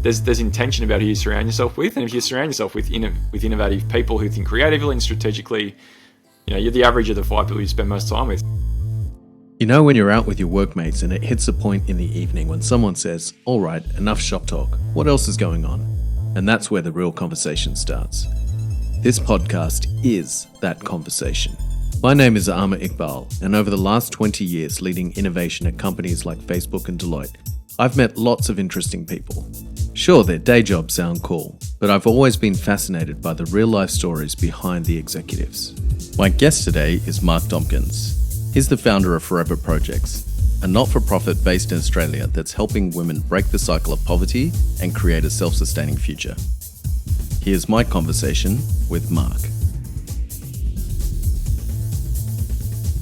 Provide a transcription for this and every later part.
there's intention about who you surround yourself with, and if you surround yourself with innovative people who think creatively and strategically, you're the average of the 5 people you spend most time with. You know when you're out with your workmates and it hits a point in the evening when someone says, "All right, enough shop talk. What else is going on?" And that's where the real conversation starts. This podcast is that conversation. My name is Amar Iqbal, and over the last 20 years leading innovation at companies like Facebook and Deloitte, I've met lots of interesting people. Sure, their day jobs sound cool, but I've always been fascinated by the real-life stories behind the executives. My guest today is Mark Dombkins. He's the founder of Forever Projects, a not-for-profit based in Australia that's helping women break the cycle of poverty and create a self-sustaining future. Here's my conversation with Mark.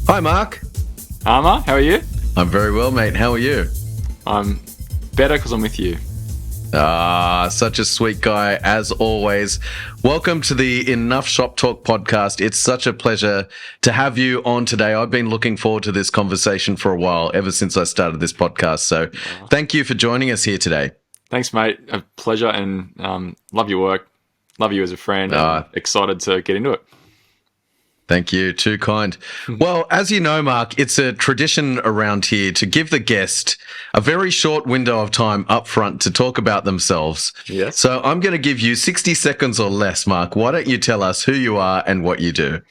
Hi, Mark. Amar, how are you? I'm very well, mate. How are you? I'm better because I'm with you. Such a sweet guy, as always. Welcome to the Enough Shop Talk podcast. It's such a pleasure to have you on today. I've been looking forward to this conversation for a while, ever since I started this podcast. So thank you for joining us here today. Thanks, mate. A pleasure, and love your work. Love you as a friend. Excited to get into it. Thank you. Too kind. Well, as you know, Mark, it's a tradition around here to give the guest a very short window of time up front to talk about themselves. Yes. So I'm going to give you 60 seconds or less, Mark. Why don't you tell us who you are and what you do?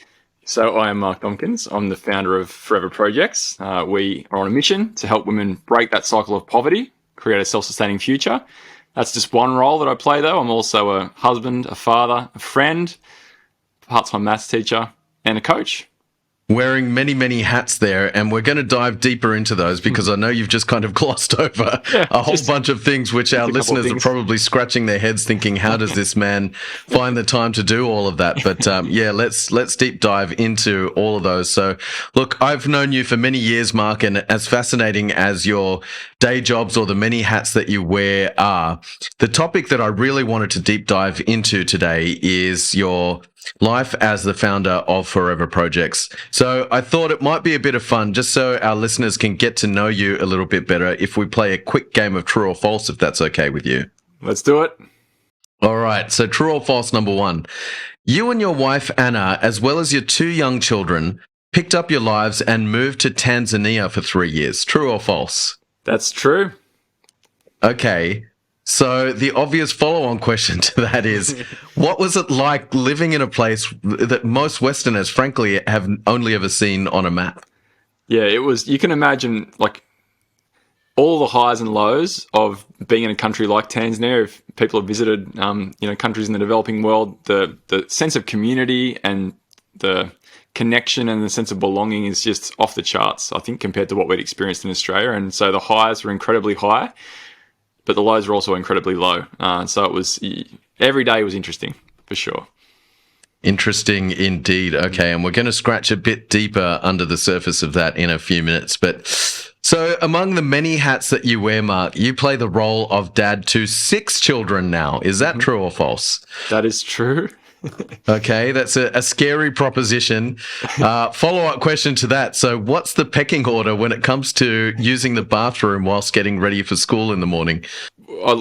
So I am Mark Dombkins. I'm the founder of Forever Projects. We are on a mission to help women break that cycle of poverty, create a self-sustaining future. That's just one role that I play, though. I'm also a husband, a father, a friend, part-time maths teacher, and a coach. Wearing many, many hats there, and we're going to dive deeper into those because I know you've just kind of glossed over a whole bunch of things which our listeners are probably scratching their heads thinking, how does this man find the time to do all of that? But let's deep dive into all of those. So look, I've known you for many years, Mark, and as fascinating as your day jobs or the many hats that you wear are, the topic that I really wanted to deep dive into today is your life as the founder of Forever Projects. So I thought it might be a bit of fun, just so our listeners can get to know you a little bit better, if we play a quick game of true or false, if that's okay with you. Let's do it. All right. So true or false number one. You and your wife, Anna, as well as your 2 young children, picked up your lives and moved to Tanzania for 3 years. True or false? That's true. Okay. So the obvious follow-on question to that is, what was it like living in a place that most Westerners, frankly, have only ever seen on a map? Yeah, it was. You can imagine, like, all the highs and lows of being in a country like Tanzania. If people have visited, countries in the developing world, the sense of community and the connection and the sense of belonging is just off the charts, I think, compared to what we'd experienced in Australia. And so the highs were incredibly high, but the lows were also incredibly low. So it was, every day was interesting, for sure. Interesting indeed. Okay, and we're going to scratch a bit deeper under the surface of that in a few minutes. But so among the many hats that you wear, Mark, you play the role of dad to 6 children now. Is that true or false? That is true. Okay, that's a scary proposition. Follow-up question to that. So what's the pecking order when it comes to using the bathroom whilst getting ready for school in the morning?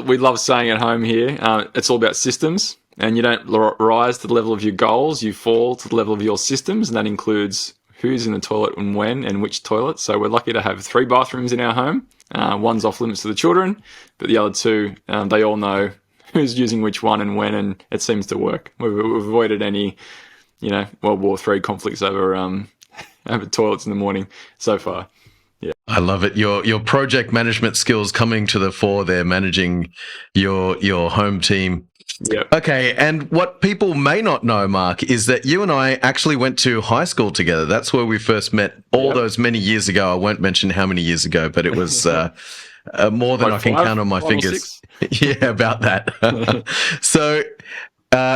We love saying at home here, it's all about systems, and you don't rise to the level of your goals, you fall to the level of your systems, and that includes who's in the toilet and when and which toilet. So we're lucky to have 3 bathrooms in our home. One's off limits to the children, but the other 2, they all know who's using which one and when, and it seems to work. We've avoided any, World War III conflicts over toilets in the morning so far. Yeah, I love it. Your project management skills coming to the fore there, managing your home team. Yep. Okay, and what people may not know, Mark, is that you and I actually went to high school together. That's where we first met all those many years ago. I won't mention how many years ago, but it was more than I can count on my fingers. Yeah, about that. So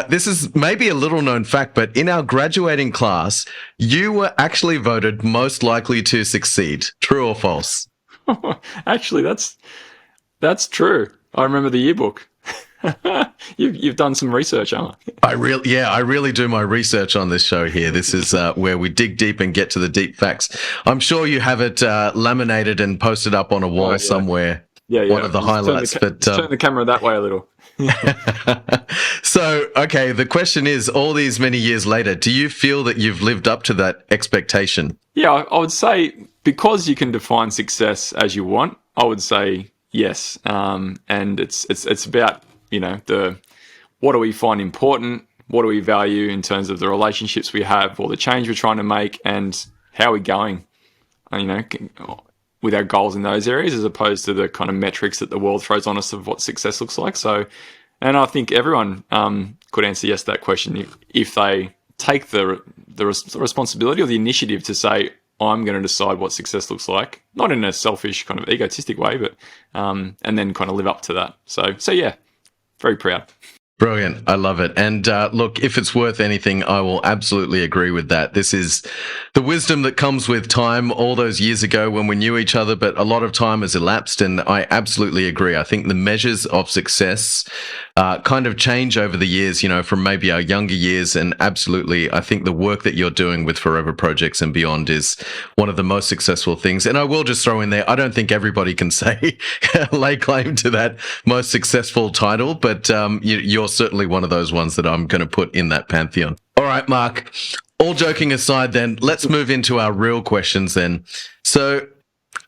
this is maybe a little known fact, but in our graduating class, you were actually voted most likely to succeed. True or false? Actually, that's true. I remember the yearbook. You've done some research, Emma. I really do my research on this show here. This is where we dig deep and get to the deep facts. I'm sure you have it laminated and posted up on a wall somewhere. Yeah, one yeah. of the highlights. But Just turn the camera that way a little. so, okay, the question is, all these many years later, do you feel that you've lived up to that expectation? Yeah, I would say because you can define success as you want, I would say yes. And it's about, the what do we find important, what do we value in terms of the relationships we have or the change we're trying to make, and how are we going, with our goals in those areas, as opposed to the kind of metrics that the world throws on us of what success looks like. So, and I think everyone could answer yes to that question if they take the responsibility or the initiative to say, I'm going to decide what success looks like, not in a selfish kind of egotistic way, but and then kind of live up to that. So yeah, very proud. Brilliant. I love it. And look, if it's worth anything, I will absolutely agree with that. This is the wisdom that comes with time all those years ago when we knew each other, but a lot of time has elapsed. And I absolutely agree. I think the measures of success kind of change over the years, from maybe our younger years. And absolutely, I think the work that you're doing with Forever Projects and beyond is one of the most successful things. And I will just throw in there, I don't think everybody can say, lay claim to that most successful title, but you're certainly one of those ones that I'm going to put in that pantheon. All right, Mark, all joking aside then, let's move into our real questions then. So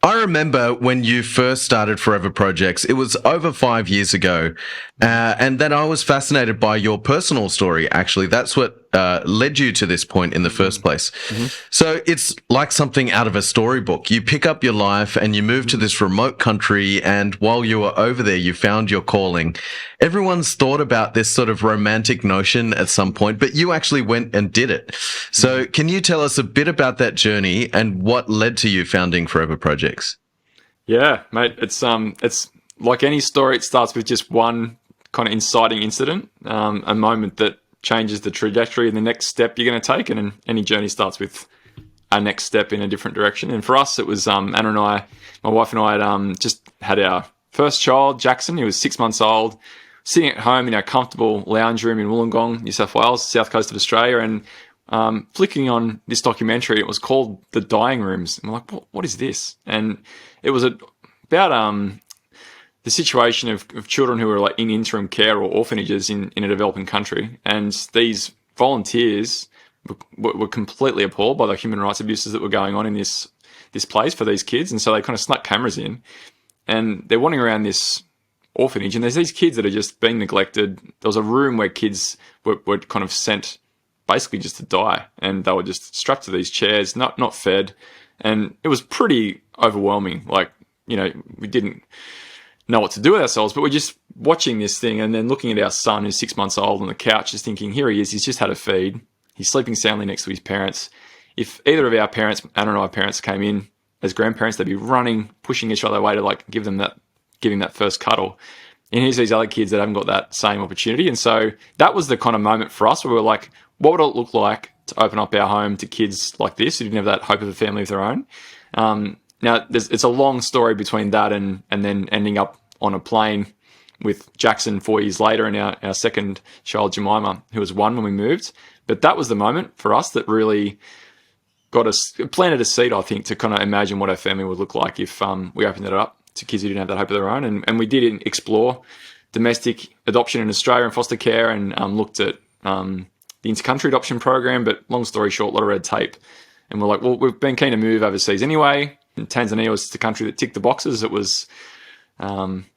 I remember when you first started Forever Projects, it was over 5 years ago. And then I was fascinated by your personal story, actually. That's what led you to this point in the first place. Mm-hmm. So it's like something out of a storybook. You pick up your life and you move to this remote country. And while you were over there, you found your calling. Everyone's thought about this sort of romantic notion at some point, but you actually went and did it. So can you tell us a bit about that journey and what led to you founding Forever Projects? Yeah, mate, it's like any story, it starts with just one kind of inciting incident, a moment that changes the trajectory and the next step you're going to take. And any journey starts with a next step in a different direction. And for us, it was Anna and I, my wife and I had just had our first child, Jackson. He was 6 months old, sitting at home in our comfortable lounge room in Wollongong, New South Wales, south coast of Australia, and flicking on this documentary. It was called The Dying Rooms. And we're like, what is this? And it was about the situation of children who are like in interim care or orphanages in a developing country. And these volunteers were completely appalled by the human rights abuses that were going on in this place for these kids. And so they kind of snuck cameras in and they're wandering around this orphanage. And there's these kids that are just being neglected. There was a room where kids were kind of sent basically just to die. And they were just strapped to these chairs, not fed. And it was pretty overwhelming. Like, we didn't know what to do with ourselves, but we're just watching this thing and then looking at our son who's 6 months old on the couch, just thinking, here he is, he's just had a feed. He's sleeping soundly next to his parents. If either of our parents, Anna and I parents, came in as grandparents, they'd be running, pushing each other away to like give them that first cuddle. And here's these other kids that haven't got that same opportunity. And so that was the kind of moment for us where we were like, what would it look like to open up our home to kids like this who didn't have that hope of a family of their own? Now, it's a long story between that and then ending up on a plane with Jackson 4 years later and our second child, Jemima, who was 1 when we moved. But that was the moment for us that really planted a seed, I think, to kind of imagine what our family would look like if we opened it up to kids who didn't have that hope of their own. And we did explore domestic adoption in Australia and foster care and looked at the inter-country adoption program. But long story short, a lot of red tape. And we're like, well, we've been keen to move overseas anyway. And Tanzania was the country that ticked the boxes. It was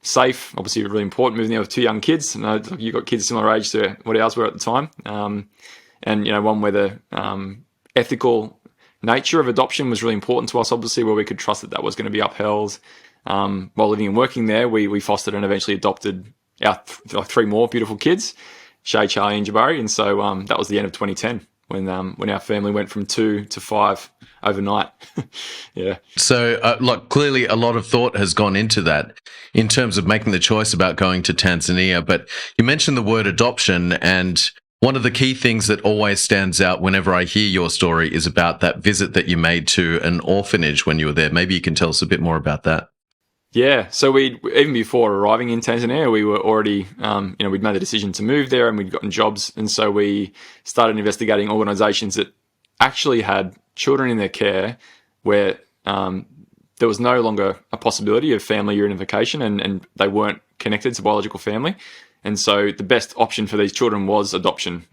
safe, obviously really important, moving there with 2 young kids. And you've got kids similar age to what ours were at the time. And one where the ethical nature of adoption was really important to us, obviously, where we could trust that was going to be upheld. While living and working there, we fostered and eventually adopted our 3 more beautiful kids, Shay, Charlie, and Jabari. And so that was the end of 2010 when our family went from 2 to 5 overnight. Yeah. So, clearly a lot of thought has gone into that in terms of making the choice about going to Tanzania. But you mentioned the word adoption, and one of the key things that always stands out whenever I hear your story is about that visit that you made to an orphanage when you were there. Maybe you can tell us a bit more about that. Yeah, so even before arriving in Tanzania, we were already, we'd made the decision to move there and we'd gotten jobs. And so we started investigating organisations that actually had children in their care where there was no longer a possibility of family reunification, and they weren't connected to biological family. And so the best option for these children was adoption,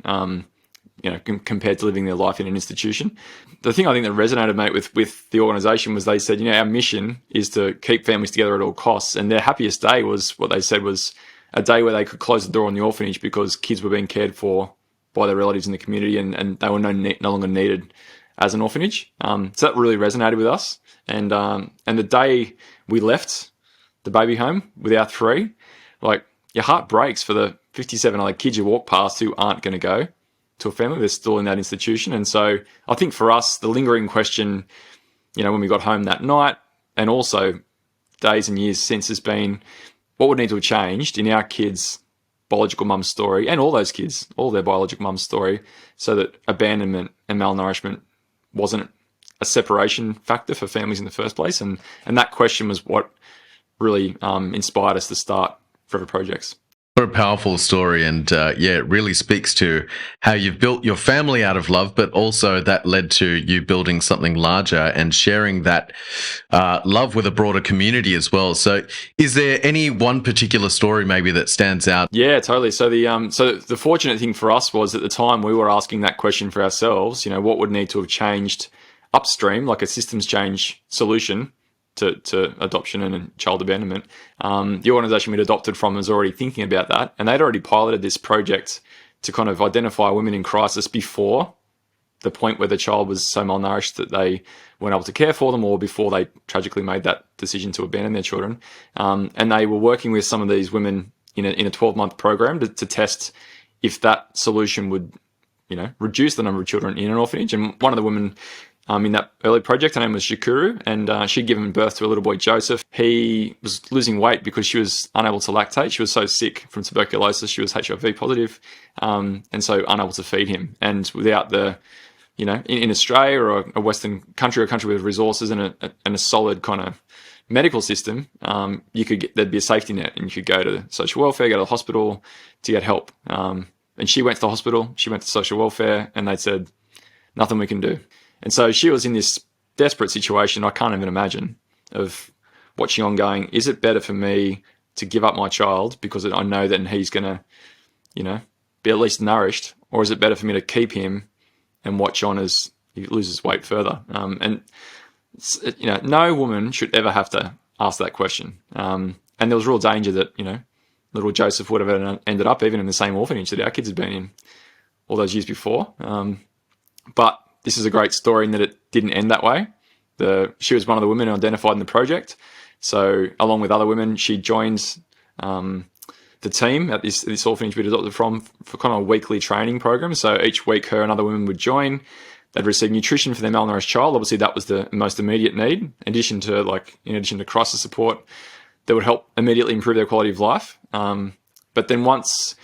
compared to living their life in an institution. The thing I think that resonated, mate, with the organisation was they said, our mission is to keep families together at all costs. And their happiest day was what they said was a day where they could close the door on the orphanage because kids were being cared for by their relatives in the community, and they were no longer needed as an orphanage. So that really resonated with us. And the day we left the baby home with our 3, like, your heart breaks for the 57 other kids you walk past who aren't going to go to a family. They're still in that institution. And so I think for us, the lingering question, when we got home that night, and also days and years since, has been what would need to have changed in our kids' biological mum's story, and all those kids, all their biological mum's story, so that abandonment and malnourishment wasn't a separation factor for families in the first place. And that question was what really inspired us to start Forever Projects. What a powerful story. And it really speaks to how you've built your family out of love, but also that led to you building something larger and sharing that love with a broader community as well. So is there any one particular story maybe that stands out? Yeah, totally. So the fortunate thing for us was at the time we were asking that question for ourselves, what would need to have changed upstream, like a systems change solution to adoption and child abandonment. The organisation we'd adopted from was already thinking about that, and they'd already piloted this project to kind of identify women in crisis before the point where the child was so malnourished that they weren't able to care for them, or before they tragically made that decision to abandon their children. And they were working with some of these women in a 12-month program to test if that solution would, reduce the number of children in an orphanage. And one of the women in that early project, her name was Shakuru, and she'd given birth to a little boy, Joseph. He was losing weight because she was unable to lactate. She was so sick from tuberculosis. She was HIV positive, and so unable to feed him. And without the, in Australia or a Western country, or a country with resources and a solid kind of medical system, there'd be a safety net, and you could go to social welfare, go to the hospital to get help. And she went to the hospital, she went to social welfare, and they said, nothing we can do. And so she was in this desperate situation I can't even imagine, of watching ongoing, is it better for me to give up my child because I know that he's going to, be at least nourished, or is it better for me to keep him and watch on as he loses weight further? And no woman should ever have to ask that question. And there was real danger that, little Joseph would have ended up even in the same orphanage that our kids had been in all those years before. But this is a great story in that it didn't end that way. She was one of the women identified in the project. So along with other women, she joined the team at this orphanage we'd adopted from for kind of a weekly training program. So each week her and other women would join. They'd receive nutrition for their malnourished child. Obviously that was the most immediate need, in addition to crisis support that would help immediately improve their quality of life. But then once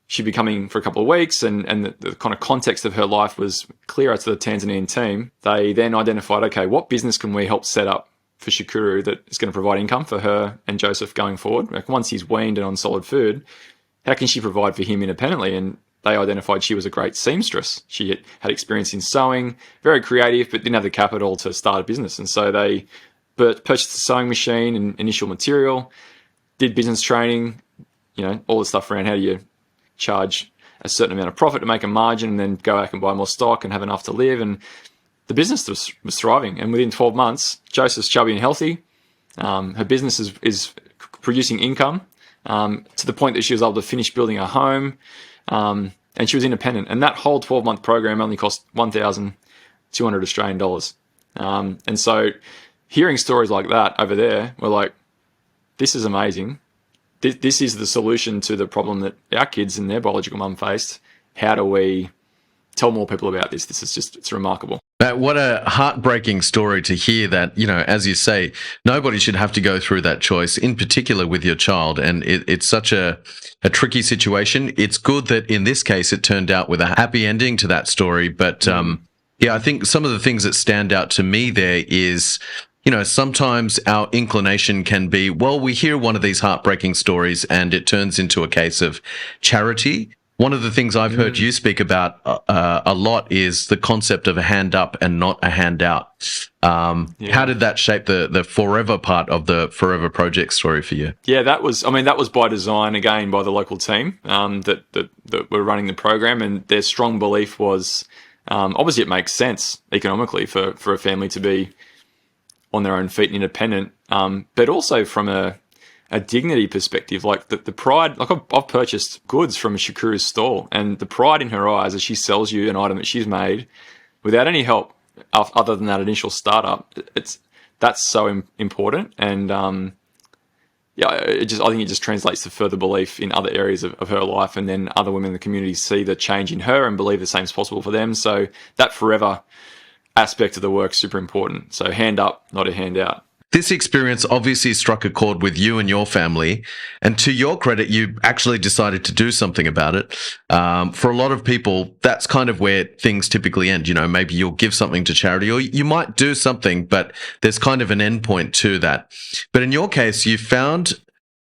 she'd be coming for a couple of weeks and the kind of context of her life was clearer to the Tanzanian team, they then identified, okay, what business can we help set up for Shakuru that is going to provide income for her and Joseph going forward? Like, once he's weaned and on solid food, how can she provide for him independently? And they identified she was a great seamstress. She had experience in sewing, very creative, but didn't have the capital to start a business. And so they purchased a sewing machine and initial material, did business training, all the stuff around how do you charge a certain amount of profit to make a margin and then go back and buy more stock and have enough to live. And the business was thriving. And within 12 months, Joseph's chubby and healthy. Her business is producing income to the point that she was able to finish building her home. And she was independent. And that whole 12-month program only cost 1,200 Australian dollars. And so hearing stories like that over there, we're like, this is amazing. This is the solution to the problem that our kids and their biological mum faced. How do we tell more people about this? It's remarkable. What a heartbreaking story to hear that, as you say, nobody should have to go through that choice, in particular with your child. And it's such a tricky situation. It's good that in this case, it turned out with a happy ending to that story. But I think some of the things that stand out to me there is, sometimes our inclination can be, well, we hear one of these heartbreaking stories and it turns into a case of charity. One of the things I've heard you speak about a lot is the concept of a hand up and not a handout. How did that shape the forever part of the Forever Project story for you? Yeah, that was by design, again, by the local team that were running the program, and their strong belief was, obviously it makes sense economically for a family to be on their own feet and independent, but also from a dignity perspective, like the pride. Like I've purchased goods from Shakuru's stall, and the pride in her eyes as she sells you an item that she's made without any help other than that initial startup. That's so important, and I think it just translates to further belief in other areas of her life, and then other women in the community see the change in her and believe the same is possible for them. So that forever aspect of the work is super important. So hand up, not a handout. This experience obviously struck a chord with you and your family, and to your credit, you actually decided to do something about it. For a lot of people, that's kind of where things typically end. Maybe you'll give something to charity, or you might do something, but there's kind of an end point to that. But in your case, you found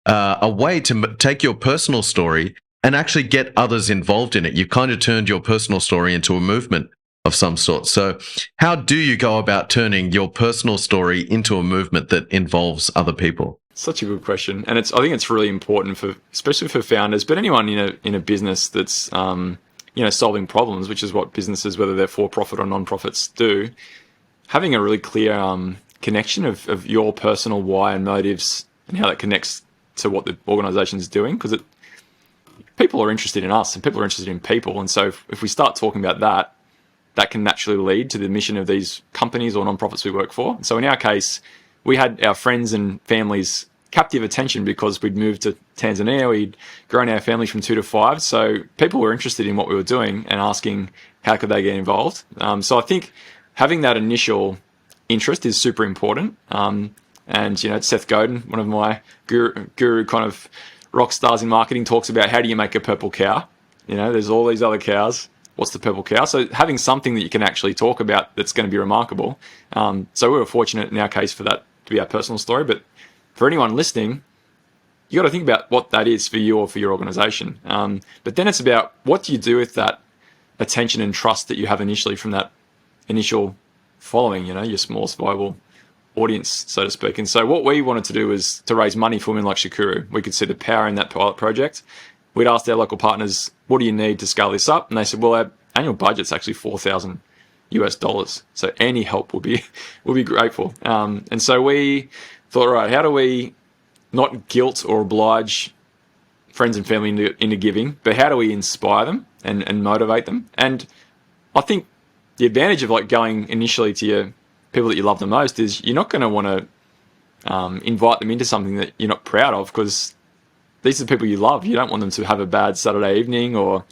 a way to take your personal story and actually get others involved in it. You kind of turned your personal story into a movement of some sort. So how do you go about turning your personal story into a movement that involves other people? Such a good question. And I think it's really important especially for founders, but anyone in a business that's, solving problems, which is what businesses, whether they're for-profit or non-profits, do. Having a really clear connection of your personal why and motives and how that connects to what the organisation is doing, because people are interested in us and people are interested in people. And so if we start talking about that can naturally lead to the mission of these companies or non-profits we work for. So in our case, we had our friends and families' captive attention because we'd moved to Tanzania, we'd grown our family from 2 to 5. So people were interested in what we were doing and asking how could they get involved. So I think having that initial interest is super important. And Seth Godin, one of my guru kind of rock stars in marketing, talks about how do you make a purple cow? There's all these other cows. What's the purple cow? So having something that you can actually talk about that's going to be remarkable. So we were fortunate in our case for that to be our personal story. But for anyone listening, you got to think about what that is for you or for your organization. But then it's about what do you do with that attention and trust that you have initially from that initial following, your small survival audience, so to speak. And so what we wanted to do was to raise money for women like Shakuru. We could see the power in that pilot project. We'd asked our local partners, what do you need to scale this up? And they said, well, our annual budget's actually $4,000. So any help will be grateful. And so we thought, all right, how do we not guilt or oblige friends and family into giving, but how do we inspire them and motivate them? And I think the advantage of going initially to your people that you love the most is you're not going to want to invite them into something that you're not proud of, because these are the people you love. You don't want them to have a bad Saturday evening or,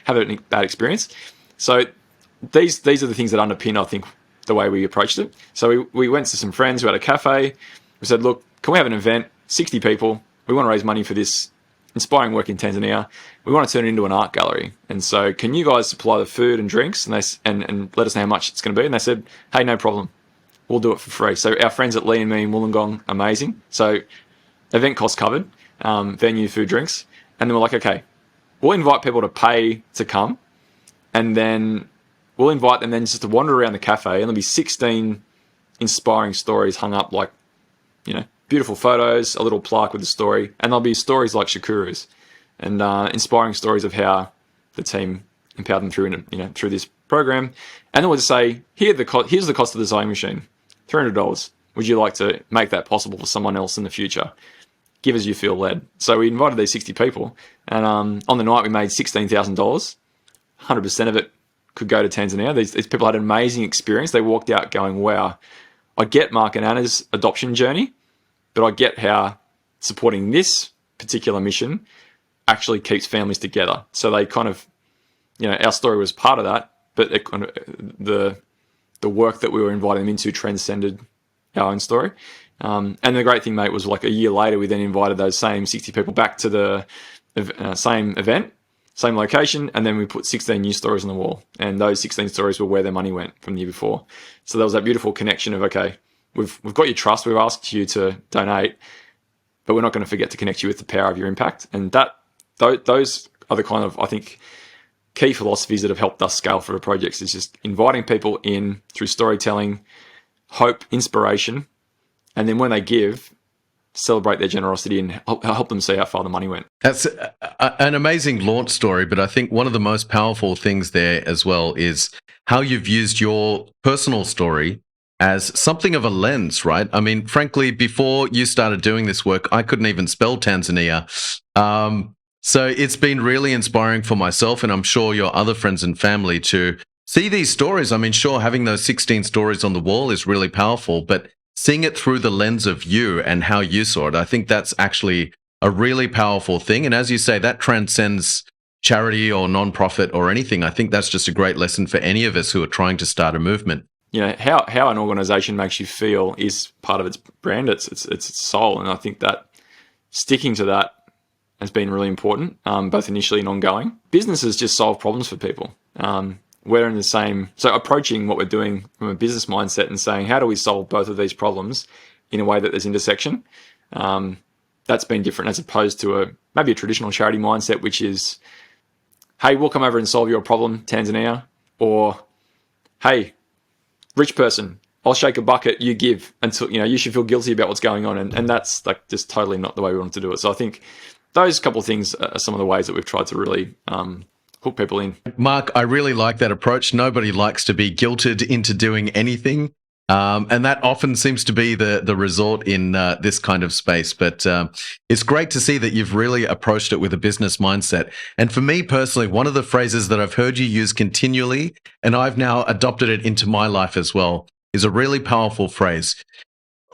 have a bad experience. So these are the things that underpin, I think, the way we approached it. So we went to some friends who had a cafe. We said, look, can we have an event, 60 people? We want to raise money for this inspiring work in Tanzania. We want to turn it into an art gallery. And so can you guys supply the food and drinks and let us know how much it's going to be? And they said, hey, no problem. We'll do it for free. So our friends at Lee and Me in Wollongong, amazing. So event cost covered. Venue, food, drinks. And then we're like, okay, we'll invite people to pay to come, and then we'll invite them then just to wander around the cafe, and there'll be 16 inspiring stories hung up, beautiful photos, a little plaque with the story, and there'll be stories like Shakuru's and inspiring stories of how the team empowered them through this program. And then we'll just say, here's the cost of the sewing machine, $300. Would you like to make that possible for someone else in the future? Give as you feel led. So we invited these 60 people, and on the night we made $16,000. 100% of it could go to Tanzania. These people had an amazing experience. They walked out going, wow, I get Mark and Anna's adoption journey, but I get how supporting this particular mission actually keeps families together. So they kind of, our story was part of that, but it kind of, the work that we were inviting them into transcended our own story. And the great thing, mate, was a year later, we then invited those same 60 people back to the same event, same location, and then we put 16 new stories on the wall. And those 16 stories were where their money went from the year before. So there was that beautiful connection of, okay, we've got your trust, we've asked you to donate, but we're not going to forget to connect you with the power of your impact. And those are the kind of, I think, key philosophies that have helped us scale for the projects. Is just inviting people in through storytelling, hope, inspiration, and then when they give, celebrate their generosity and help them see how far the money went. That's an amazing launch story, but I think one of the most powerful things there as well is how you've used your personal story as something of a lens, right? I mean, frankly, before you started doing this work, I couldn't even spell Tanzania. So it's been really inspiring for myself, and I'm sure your other friends and family to see these stories. I mean, sure, having those 16 stories on the wall is really powerful, but seeing it through the lens of you and how you saw it, I think that's actually a really powerful thing. And as you say, that transcends charity or nonprofit or anything. I think that's just a great lesson for any of us who are trying to start a movement. You know, how an organization makes you feel is part of its brand, its soul. And I think that sticking to that has been really important, both initially and ongoing. Businesses just solve problems for people. We're in the same, so approaching what we're doing from a business mindset and saying, how do we solve both of these problems in a way that there's intersection? That's been different as opposed to maybe a traditional charity mindset, which is, hey, we'll come over and solve your problem, Tanzania, or hey, rich person, I'll shake a bucket, you give, until, you know, you should feel guilty about what's going on. And that's like just totally not the way we want to do it. So I think those couple of things are some of the ways that we've tried to really hook people in. Mark, I really like that approach. Nobody likes to be guilted into doing anything. And that often seems to be the resort in this kind of space. But it's great to see that you've really approached it with a business mindset. And for me personally, one of the phrases that I've heard you use continually, and I've now adopted it into my life as well, is a really powerful phrase.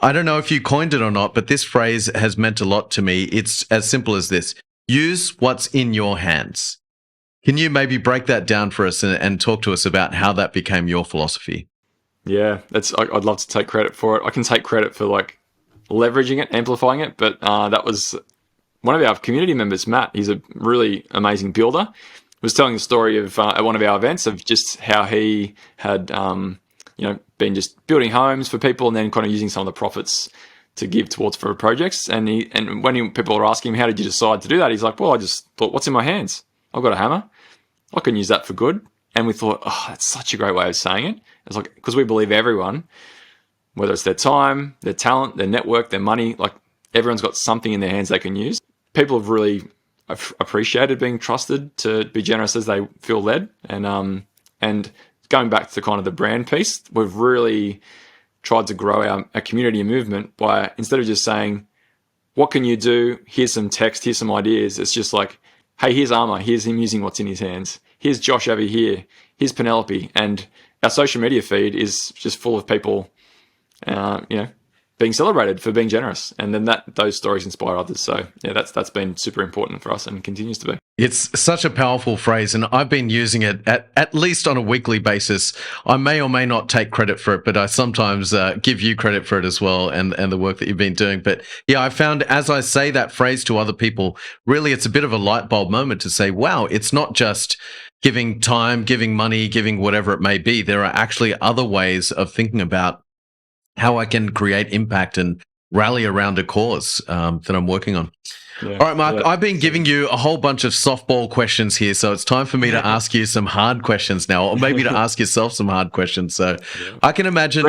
I don't know if you coined it or not, but this phrase has meant a lot to me. It's as simple as this: use what's in your hands. Can you maybe break that down for us and talk to us about how that became your philosophy? Yeah, I'd love to take credit for it. I can take credit for like leveraging it, amplifying it, but that was one of our community members, Matt. He's a really amazing builder. Was telling the story of at one of our events of just how he had been just building homes for people and then kind of using some of the profits to give towards for projects. And people are asking him, how did you decide to do that? He's like, well, I just thought, what's in my hands? I've got a hammer. I can use that for good. And we thought, oh, that's such a great way of saying it. It's like, because we believe everyone, whether it's their time, their talent, their network, their money, like everyone's got something in their hands they can use. People have really appreciated being trusted to be generous as they feel led. And going back to kind of the brand piece, we've really tried to grow our community and movement by, instead of just saying, what can you do? Here's some text, here's some ideas. It's just like, hey, here's Armour, here's him using what's in his hands. Here's Josh over here, here's Penelope. And our social media feed is just full of people, being celebrated for being generous. And then those stories inspire others. So yeah, that's been super important for us and continues to be. It's such a powerful phrase, and I've been using it at least on a weekly basis. I may or may not take credit for it, but I sometimes give you credit for it as well, and the work that you've been doing. But yeah, I found as I say that phrase to other people, really it's a bit of a light bulb moment to say, wow, it's not just giving time, giving money, giving whatever it may be. There are actually other ways of thinking about how I can create impact and rally around a cause that I'm working on. Yeah, all right, Mark, I've been giving you a whole bunch of softball questions here, so it's time for me to ask you some hard questions now, or maybe to ask yourself some hard questions. So I can imagine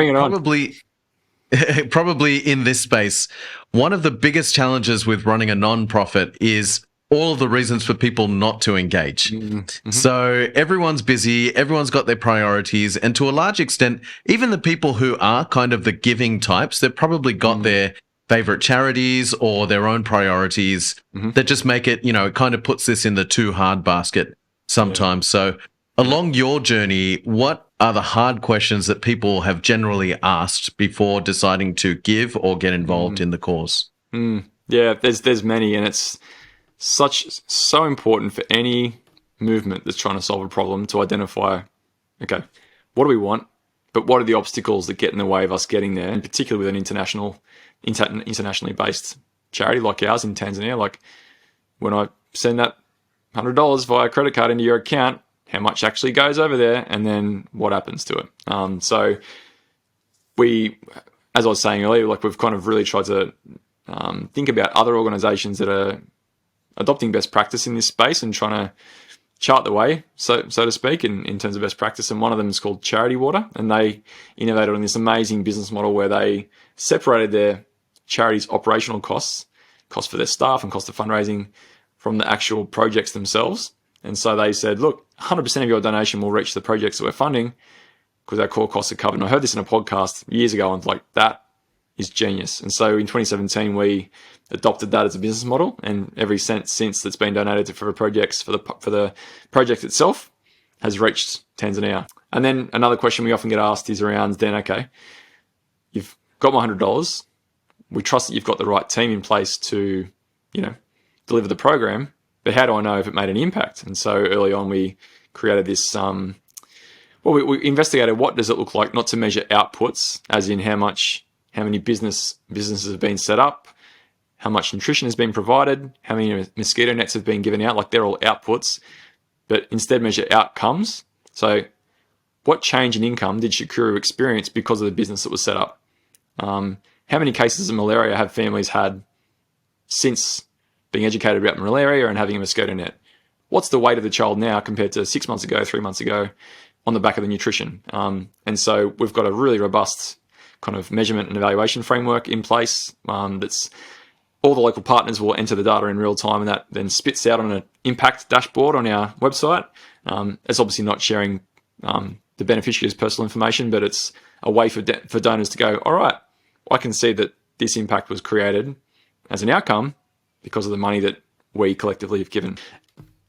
probably in this space, one of the biggest challenges with running a nonprofit is all of the reasons for people not to engage. Mm-hmm. So everyone's busy, everyone's got their priorities, and to a large extent, even the people who are kind of the giving types, they've probably got their favorite charities or their own priorities that just make it, it kind of puts this in the too hard basket sometimes. So along your journey, what are the hard questions that people have generally asked before deciding to give or get involved in the cause? Yeah, there's many, and it's so important for any movement that's trying to solve a problem to identify, okay, what do we want, but what are the obstacles that get in the way of us getting there? And particularly with an internationally based charity like ours in Tanzania, like when I send that $100 via credit card into your account, how much actually goes over there, and then what happens to it? So we, as I was saying earlier, like we've kind of really tried to think about other organizations that are adopting best practice in this space and trying to chart the way, so to speak, in terms of best practice. And one of them is called Charity Water, and they innovated on this amazing business model where they separated their charity's operational costs for their staff and cost of fundraising, from the actual projects themselves. And so they said, look, 100% of your donation will reach the projects that we're funding because our core costs are covered. And I heard this in a podcast years ago, and I was like, that is genius. And so in 2017, we adopted that as a business model, and every cent since that's been donated for projects, for the project itself, has reached Tanzania. And then another question we often get asked is around, then, okay, you've got my $100. We trust that you've got the right team in place to, deliver the program, but how do I know if it made any impact? And so early on, we created this, we investigated what does it look like not to measure outputs, as in how many businesses have been set up, how much nutrition has been provided, how many mosquito nets have been given out, like they're all outputs, but instead measure outcomes. So what change in income did Shakuru experience because of the business that was set up? How many cases of malaria have families had since being educated about malaria and having a mosquito net? What's the weight of the child now compared to 6 months ago, 3 months ago, on the back of the nutrition? And so we've got a really robust kind of measurement and evaluation framework in place that's all the local partners will enter the data in real time, and that then spits out on an impact dashboard on our website. It's obviously not sharing the beneficiary's personal information, but it's a way for donors to go, all right, I can see that this impact was created as an outcome because of the money that we collectively have given.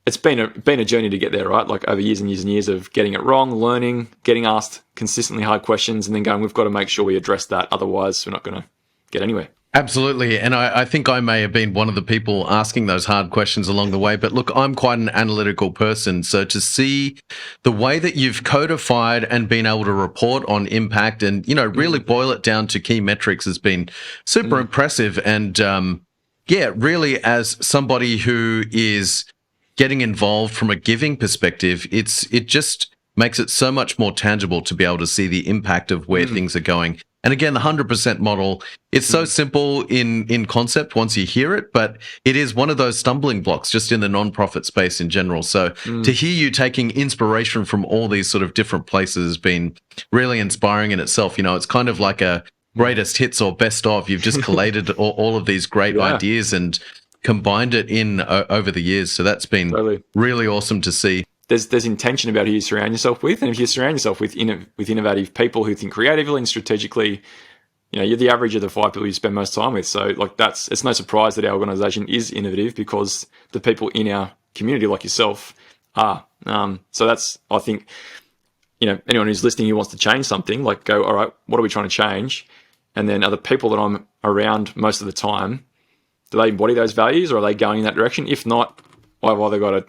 It's been a journey to get there, right? Like over years and years and years of getting it wrong, learning, getting asked consistently hard questions, and then going, we've got to make sure we address that. Otherwise, we're not going to get anywhere. Absolutely. And I think I may have been one of the people asking those hard questions along the way. But look, I'm quite an analytical person. So to see the way that you've codified and been able to report on impact and, really boil it down to key metrics has been super impressive. And really, as somebody who is getting involved from a giving perspective, it just makes it so much more tangible to be able to see the impact of where things are going. And again, the 100% model, it's so simple in concept once you hear it, but it is one of those stumbling blocks just in the nonprofit space in general. So to hear you taking inspiration from all these sort of different places has been really inspiring in itself. It's kind of like a greatest hits or best of. You've just collated all of these great ideas and combined it in over the years. So that's been really awesome to see. There's intention about who you surround yourself with, and if you surround yourself with innovative people who think creatively and strategically, you're the average of the 5 people you spend most time with. So it's no surprise that our organisation is innovative because the people in our community, like yourself, are. So that's, I think, anyone who's listening who wants to change something, go, all right, what are we trying to change? And then are the people that I'm around most of the time, do they embody those values, or are they going in that direction? If not, I've either got to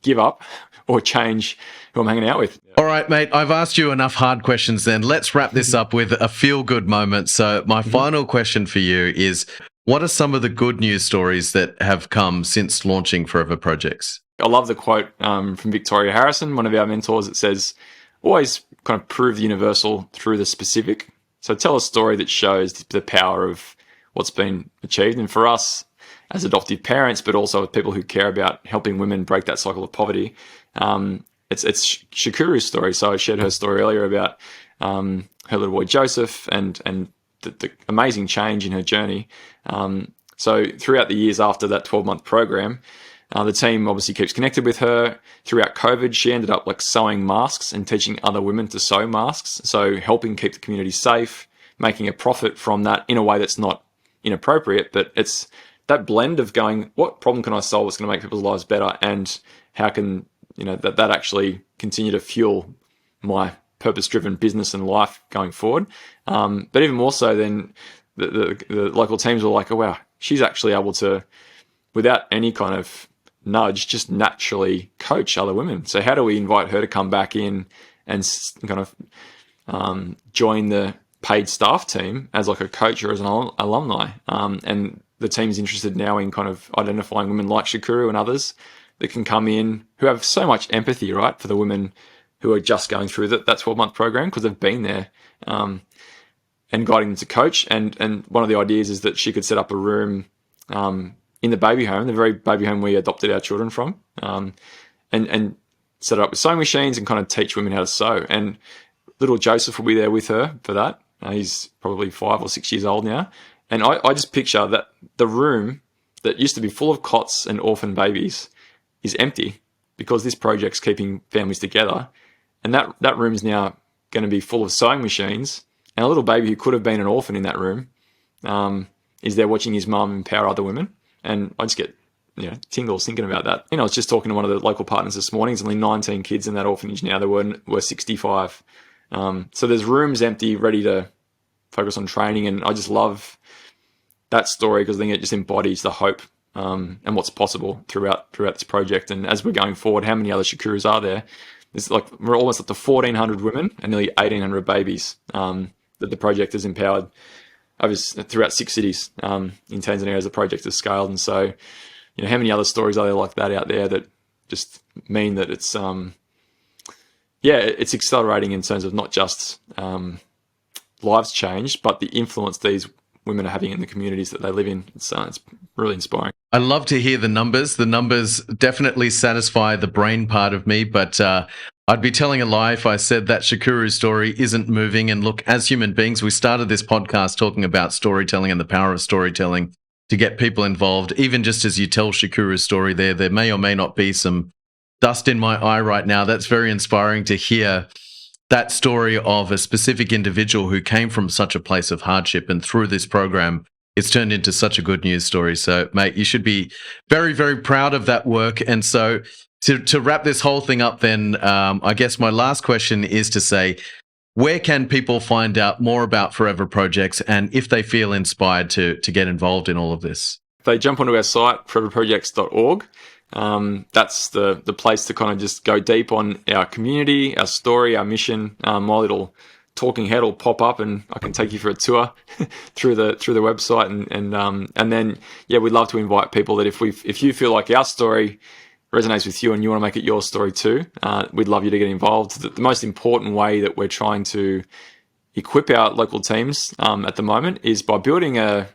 give up or change who I'm hanging out with. All right, mate, I've asked you enough hard questions then. Let's wrap this up with a feel-good moment. So my final question for you is, what are some of the good news stories that have come since launching Forever Projects? I love the quote from Victoria Harrison, one of our mentors, that says, always kind of prove the universal through the specific. So tell a story that shows the power of what's been achieved. And for us, as adoptive parents, but also with people who care about helping women break that cycle of poverty, it's Shakuru's story. So I shared her story earlier about her little boy Joseph and the amazing change in her journey. So throughout the years after that 12-month program, the team obviously keeps connected with her. Throughout COVID, she ended up sewing masks and teaching other women to sew masks. So helping keep the community safe, making a profit from that in a way that's not inappropriate, but it's that blend of going, what problem can I solve that's going to make people's lives better, and how can that actually continue to fuel my purpose-driven business and life going forward. But even more so, then the local teams were like, oh wow, she's actually able to, without any kind of nudge, just naturally coach other women. So how do we invite her to come back in and kind of join the paid staff team as a coach or as an alumni? And the team's interested now in kind of identifying women like Shakuru and others that can come in who have so much empathy, right, for the women who are just going through that 12-month program because they've been there, and guiding them to coach. And one of the ideas is that she could set up a room in the baby home, the very baby home we adopted our children from, and set it up with sewing machines and kind of teach women how to sew. And little Joseph will be there with her for that. He's probably 5 or 6 years old now. And I just picture that the room that used to be full of cots and orphan babies is empty because this project's keeping families together. And that room is now going to be full of sewing machines. And a little baby who could have been an orphan in that room is there watching his mum empower other women. And I just get tingles thinking about that. I was just talking to one of the local partners this morning. There's only 19 kids in that orphanage now. There were 65. So there's rooms empty, ready to focus on training. And I just love that story because I think it just embodies the hope and what's possible throughout this project. And as we're going forward, how many other Shakuras are there? We're almost up to 1,400 women and nearly 1,800 babies that the project has empowered throughout 6 cities in Tanzania as the project has scaled. And so, how many other stories are there like that out there that just mean that it's it's accelerating in terms of not just lives changed, but the influence these women are having in the communities that they live in. It's really inspiring. I love to hear the numbers. The numbers definitely satisfy the brain part of me, but I'd be telling a lie if I said that Shakuru story isn't moving. And look, as human beings, we started this podcast talking about storytelling and the power of storytelling to get people involved. Even just as you tell Shakuru's story there may or may not be some dust in my eye right now. That's very inspiring to hear that story of a specific individual who came from such a place of hardship, and through this program, it's turned into such a good news story. So, mate, you should be very, very proud of that work. And so to wrap this whole thing up then, I guess my last question is to say, where can people find out more about Forever Projects and if they feel inspired to get involved in all of this? They jump onto our site, foreverprojects.org. That's the place to kind of just go deep on our community, our story, our mission. My little talking head will pop up and I can take you for a tour through the website. And then, we'd love to invite people that if you feel like our story resonates with you and you want to make it your story too, we'd love you to get involved. The most important way that we're trying to equip our local teams at the moment is by building a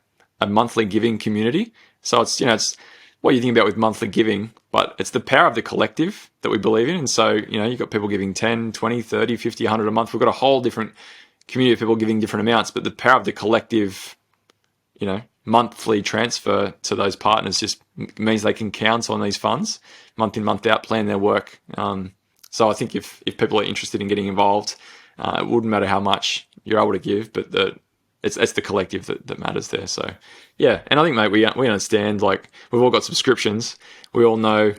monthly giving community. So it's what you think about with monthly giving, but it's the power of the collective that we believe in. And so, you've got people giving 10, 20, 30, 50, 100 a month. We've got a whole different community of people giving different amounts, but the power of the collective, monthly transfer to those partners just means they can count on these funds month in, month out, plan their work. So I think if people are interested in getting involved, it wouldn't matter how much you're able to give, but it's the collective that matters there. So, and I think, mate, we understand, like, we've all got subscriptions. We all know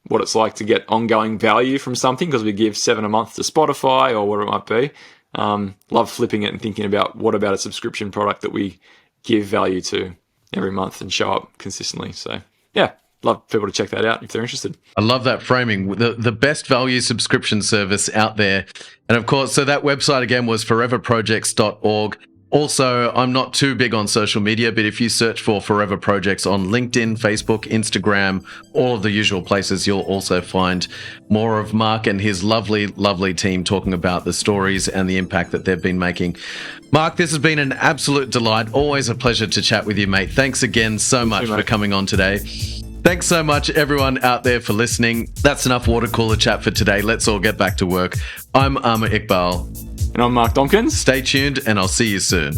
what it's like to get ongoing value from something because we give $7 a month to Spotify or whatever it might be. Love flipping it and thinking about what about a subscription product that we give value to every month and show up consistently. So, love people to check that out if they're interested. I love that framing. The best value subscription service out there. And of course, so that website again was foreverprojects.org. Also, I'm not too big on social media, but if you search for Forever Projects on LinkedIn, Facebook, Instagram, all of the usual places, you'll also find more of Mark and his lovely, lovely team talking about the stories and the impact that they've been making. Mark, this has been an absolute delight. Always a pleasure to chat with you, mate. Thanks again so much for coming on today. Thanks so much, everyone out there, for listening. That's enough water cooler chat for today. Let's all get back to work. I'm Amar Iqbal. And I'm Mark Dombkins. Stay tuned, and I'll see you soon.